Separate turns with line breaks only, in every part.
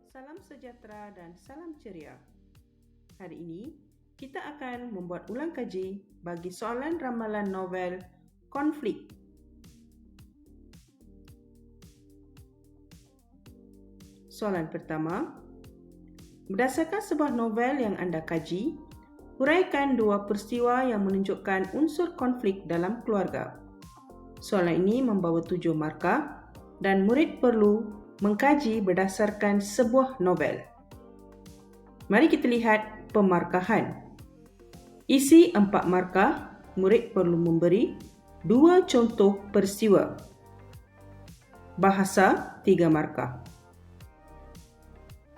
Salam sejahtera dan salam ceria. Hari ini, kita akan membuat ulang kaji bagi soalan ramalan novel Konflik. Soalan pertama, berdasarkan sebuah novel yang anda kaji, huraikan dua peristiwa yang menunjukkan unsur konflik dalam keluarga. Soalan ini membawa 7 markah dan murid perlu mengkaji berdasarkan sebuah novel. Mari kita lihat pemarkahan. Isi 4 markah, murid perlu memberi 2 contoh peristiwa. Bahasa 3 markah.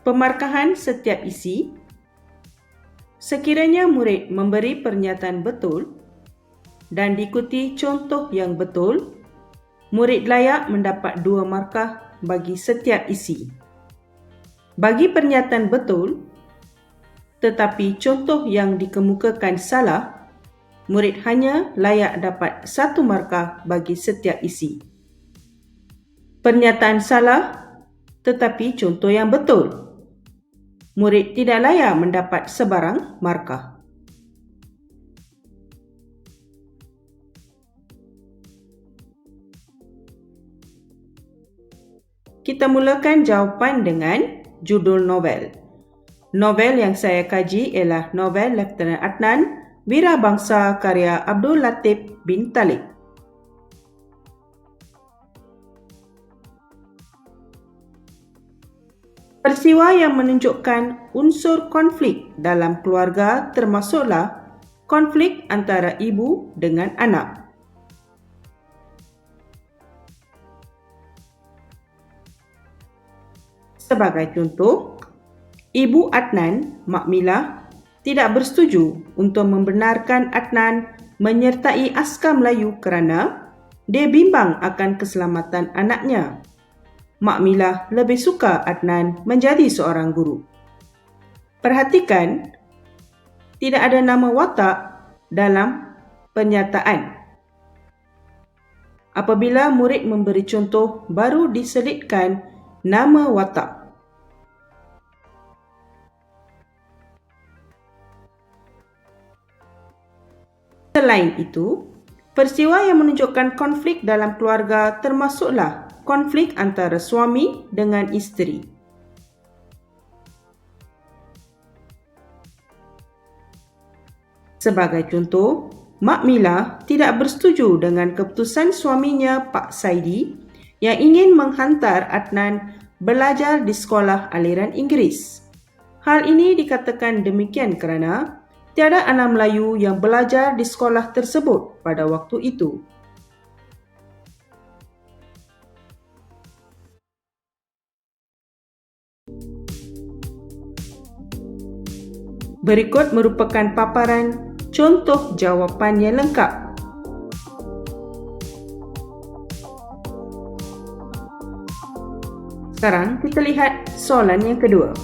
Pemarkahan setiap isi. Sekiranya murid memberi pernyataan betul dan diikuti contoh yang betul, murid layak mendapat 2 markah bagi setiap isi. Bagi pernyataan betul, tetapi contoh yang dikemukakan salah, murid hanya layak dapat 1 markah bagi setiap isi. Pernyataan salah, tetapi contoh yang betul, murid tidak layak mendapat sebarang markah. Kita mulakan jawapan dengan judul novel. Novel yang saya kaji ialah novel Lieutenant Adnan, Wirabangsa karya Abdul Latif bin Talib. Peristiwa yang menunjukkan unsur konflik dalam keluarga termasuklah konflik antara ibu dengan anak. Sebagai contoh, Ibu Adnan, Mak Milah, tidak bersetuju untuk membenarkan Adnan menyertai askar Melayu kerana dia bimbang akan keselamatan anaknya. Mak Milah lebih suka Adnan menjadi seorang guru. Perhatikan, tidak ada nama watak dalam pernyataan. Apabila murid memberi contoh, baru diselitkan nama watak. Selain itu, peristiwa yang menunjukkan konflik dalam keluarga termasuklah konflik antara suami dengan isteri. Sebagai contoh, Mak Milah tidak bersetuju dengan keputusan suaminya Pak Saidi yang ingin menghantar Adnan belajar di sekolah aliran Inggeris. Hal ini dikatakan demikian kerana tiada anak Melayu yang belajar di sekolah tersebut pada waktu itu. Berikut merupakan paparan contoh jawapan yang lengkap. Sekarang kita lihat soalan yang kedua.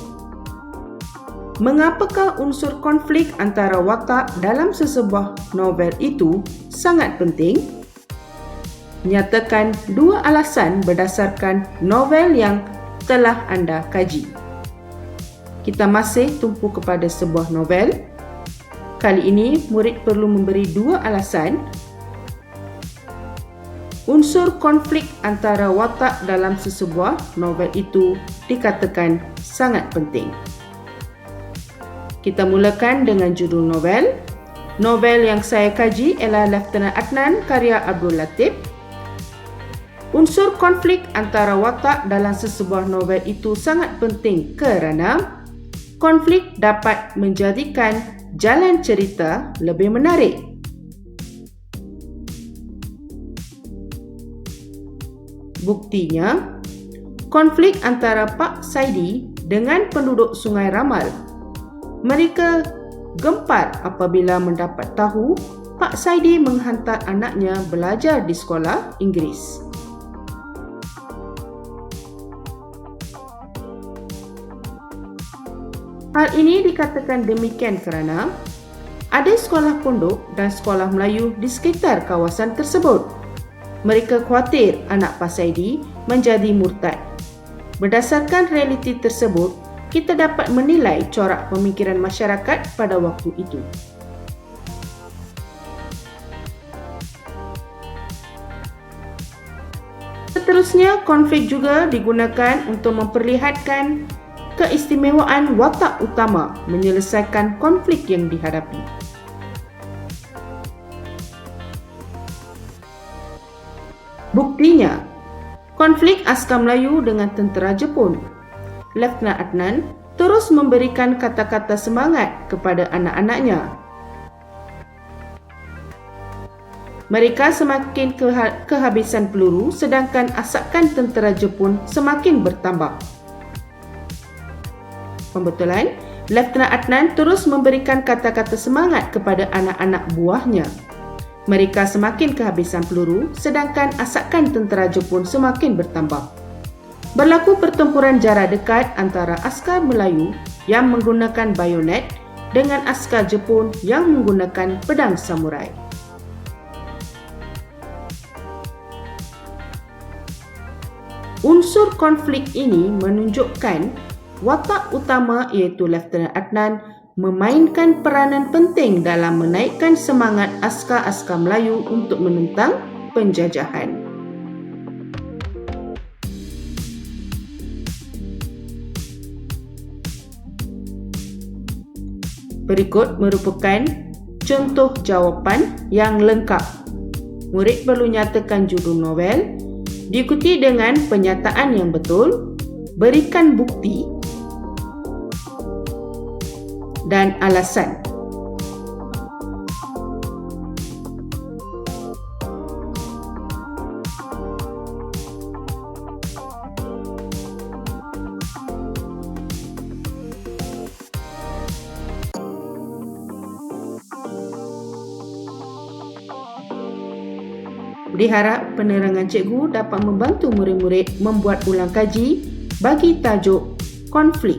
Mengapakah unsur konflik antara watak dalam sesebuah novel itu sangat penting? Nyatakan 2 alasan berdasarkan novel yang telah anda kaji. Kita masih tumpu kepada sebuah novel. Kali ini, murid perlu memberi 2 alasan. Unsur konflik antara watak dalam sesebuah novel itu dikatakan sangat penting. Kita mulakan dengan judul novel. Novel yang saya kaji ialah Lieutenant Adnan karya Abdul Latif. Unsur konflik antara watak dalam sesebuah novel itu sangat penting kerana konflik dapat menjadikan jalan cerita lebih menarik. Buktinya, konflik antara Pak Saidi dengan penduduk Sungai Ramal. Mereka gempar apabila mendapat tahu Pak Saidi menghantar anaknya belajar di sekolah Inggeris. Hal ini dikatakan demikian kerana ada sekolah pondok dan sekolah Melayu di sekitar kawasan tersebut. Mereka khawatir anak Pak Saidi menjadi murtad. Berdasarkan realiti tersebut, kita dapat menilai corak pemikiran masyarakat pada waktu itu. Seterusnya, konflik juga digunakan untuk memperlihatkan keistimewaan watak utama menyelesaikan konflik yang dihadapi. Buktinya, konflik askar Melayu dengan tentera Jepun. Letnan Adnan terus memberikan kata-kata semangat kepada anak-anaknya. Mereka semakin kehabisan peluru sedangkan asakan tentera Jepun semakin bertambah. Pembetulan, Letnan Adnan terus memberikan kata-kata semangat kepada anak-anak buahnya. Mereka semakin kehabisan peluru sedangkan asakan tentera Jepun semakin bertambah. Berlaku pertempuran jarak dekat antara askar Melayu yang menggunakan bayonet dengan askar Jepun yang menggunakan pedang samurai. Unsur konflik ini menunjukkan watak utama iaitu Letnan Adnan memainkan peranan penting dalam menaikkan semangat askar-askar Melayu untuk menentang penjajahan. Berikut merupakan contoh jawapan yang lengkap. Murid perlu nyatakan judul novel, diikuti dengan penyataan yang betul, berikan bukti dan alasan. Diharap penerangan cikgu dapat membantu murid-murid membuat ulang kaji bagi tajuk konflik.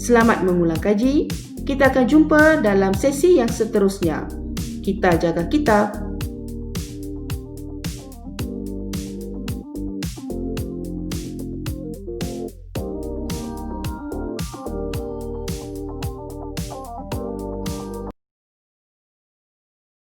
Selamat mengulang kaji. Kita akan jumpa dalam sesi yang seterusnya. Kita jaga kita.